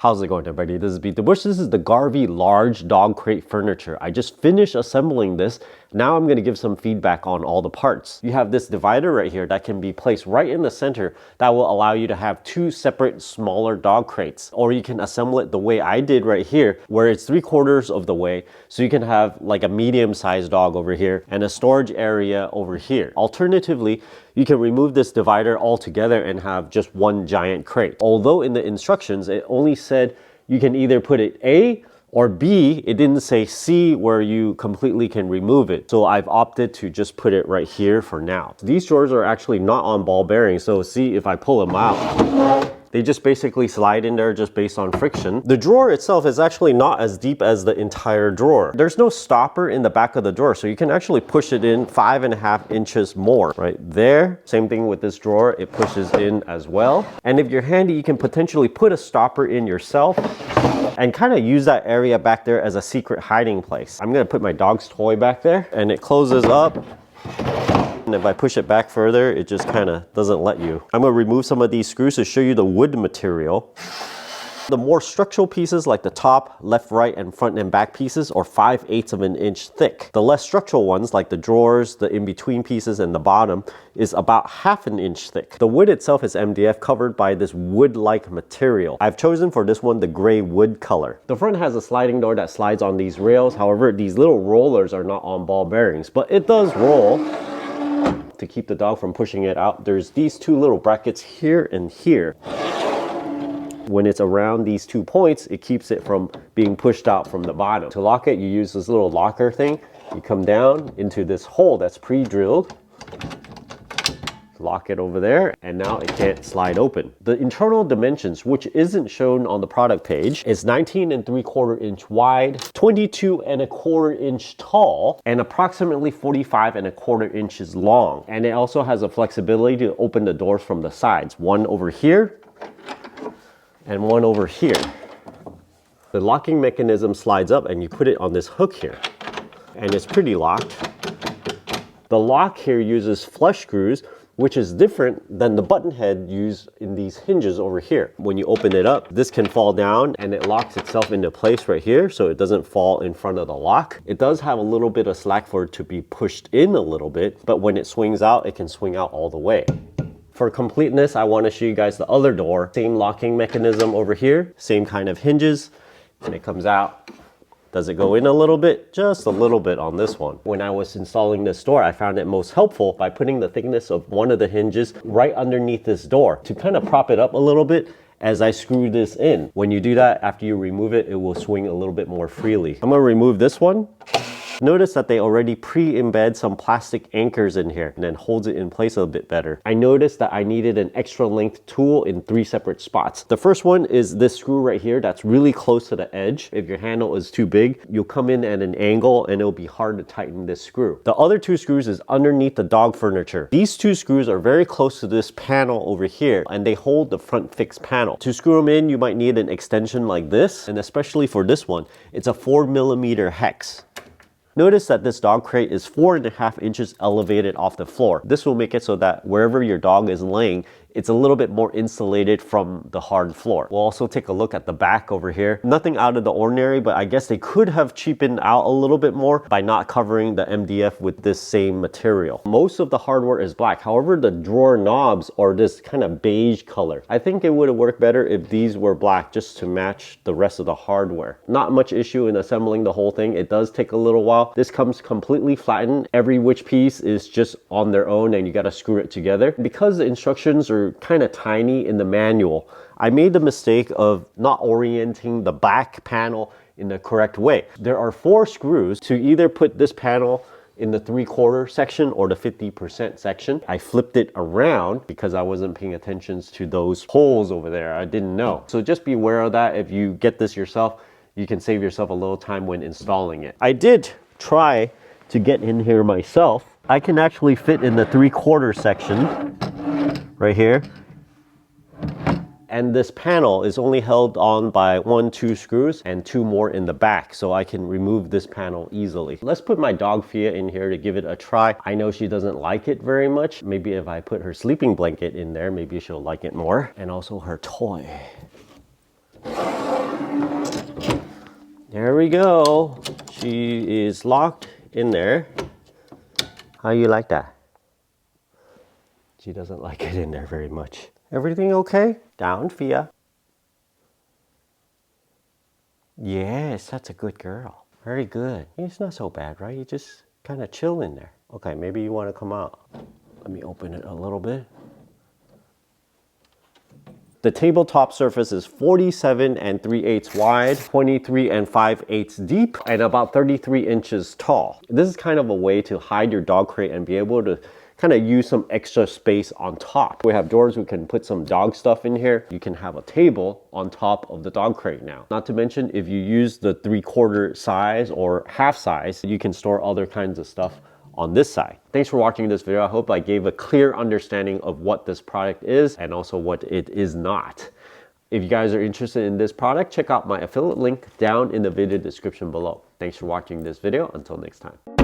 How's it going, everybody? This is Beat the Bush. This is the Garvee large dog crate furniture. I just finished assembling this. Now I'm going to give some feedback on all the parts. You have this divider right here that can be placed right in the center that will allow you to have two separate smaller dog crates. Or you can assemble it the way I did right here, where it's 3/4 of the way. So you can have like a medium-sized dog over here and a storage area over here. Alternatively, you can remove this divider altogether and have just one giant crate. Although in the instructions, it only said you can either put it A or B, it didn't say C where you completely can remove it. So I've opted to just put it right here for now. These drawers are actually not on ball bearings, so see if I pull them out. They just basically slide in there just based on friction. The drawer itself is actually not as deep as the entire drawer. There's no stopper in the back of the drawer, so you can actually push it in 5.5 inches more right there. Same thing with this drawer, it pushes in as well. And if you're handy, you can potentially put a stopper in yourself and kind of use that area back there as a secret hiding place. I'm gonna put my dog's toy back there and it closes up. And if I push it back further, it just kind of doesn't let you. I'm going to remove some of these screws to show you the wood material. The more structural pieces like the top, left, right, and front and back pieces are 5/8 of an inch thick. The less structural ones like the drawers, the in-between pieces, and the bottom is about 1/2 inch thick. The wood itself is MDF covered by this wood-like material. I've chosen for this one the gray wood color. The front has a sliding door that slides on these rails. However, these little rollers are not on ball bearings, but it does roll. To keep the dog from pushing it out, there's these two little brackets here and here. When it's around these 2 points, it keeps it from being pushed out from the bottom. To lock it, you use this little locker thing. You come down into this hole that's pre-drilled, lock it over there, and now it can't slide open. The internal dimensions, which isn't shown on the product page, is 19 3/4 inch wide, 22 1/4 inch tall, and approximately 45 1/4 inches long. And it also has a flexibility to open the doors from the sides, one over here and one over here. The locking mechanism slides up and you put it on this hook here, and it's pretty locked. The lock here uses flush screws, which is different than the button head used in these hinges over here. When you open it up, this can fall down and it locks itself into place right here so it doesn't fall in front of the lock. It does have a little bit of slack for it to be pushed in a little bit, but when it swings out, it can swing out all the way. For completeness, I want to show you guys the other door. Same locking mechanism over here, same kind of hinges, and it comes out. Does it go in a little bit? Just a little bit on this one. When I was installing this door, I found it most helpful by putting the thickness of one of the hinges right underneath this door to kind of prop it up a little bit as I screw this in. When you do that, after you remove it, it will swing a little bit more freely. I'm gonna remove this one. Notice that they already pre-embed some plastic anchors in here and then holds it in place a bit better. I noticed that I needed an extra length tool in 3 separate spots. The first one is this screw right here that's really close to the edge. If your handle is too big, you'll come in at an angle and it'll be hard to tighten this screw. The other 2 screws is underneath the dog furniture. These 2 screws are very close to this panel over here and they hold the front fixed panel. To screw them in, you might need an extension like this, and especially for this one, it's a 4mm hex. Notice that this dog crate is 4.5 inches elevated off the floor. This will make it so that wherever your dog is laying, it's a little bit more insulated from the hard floor. We'll also take a look at the back over here. Nothing out of the ordinary, but I guess they could have cheapened out a little bit more by not covering the MDF with this same material. Most of the hardware is black. However, the drawer knobs are this kind of beige color. I think it would have worked better if these were black just to match the rest of the hardware. Not much issue in assembling the whole thing. It does take a little while. This comes completely flattened. Every which piece is just on their own and you got to screw it together. Because the instructions are kind of tiny in the manual, I made the mistake of not orienting the back panel in the correct way. There are 4 screws to either put this panel in the 3/4 section or the 50% section. I flipped it around because I wasn't paying attention to those holes over there. I didn't know. So just be aware of that. If you get this yourself, you can save yourself a little time when installing it. I did try to get in here myself. I can actually fit in the 3/4 section right here. And this panel is only held on by 1-2 screws and 2 more in the back, so I can remove this panel easily. Let's put my dog Fia in here to give it a try. I know she doesn't like it very much. Maybe if I put her sleeping blanket in there, maybe she'll like it more. And also her toy. we go. She is locked in there. How you like that? She doesn't like it in there very much. Everything okay? Down, Fia. Yes, that's a good girl. Very good. It's not so bad, right? You just kind of chill in there. Okay, maybe you want to come out. Let me open it a little bit. The tabletop surface is 47 3/8 wide, 23 5/8 deep, and about 33 inches tall. This is kind of a way to hide your dog crate and be able to kind of use some extra space on top. We have doors, we can put some dog stuff in here. You can have a table on top of the dog crate now. Not to mention, if you use the 3/4 size or half size, you can store other kinds of stuff on this side. Thanks for watching this video. I hope I gave a clear understanding of what this product is and also what it is not. If you guys are interested in this product, check out my affiliate link down in the video description below. Thanks for watching this video. Until next time.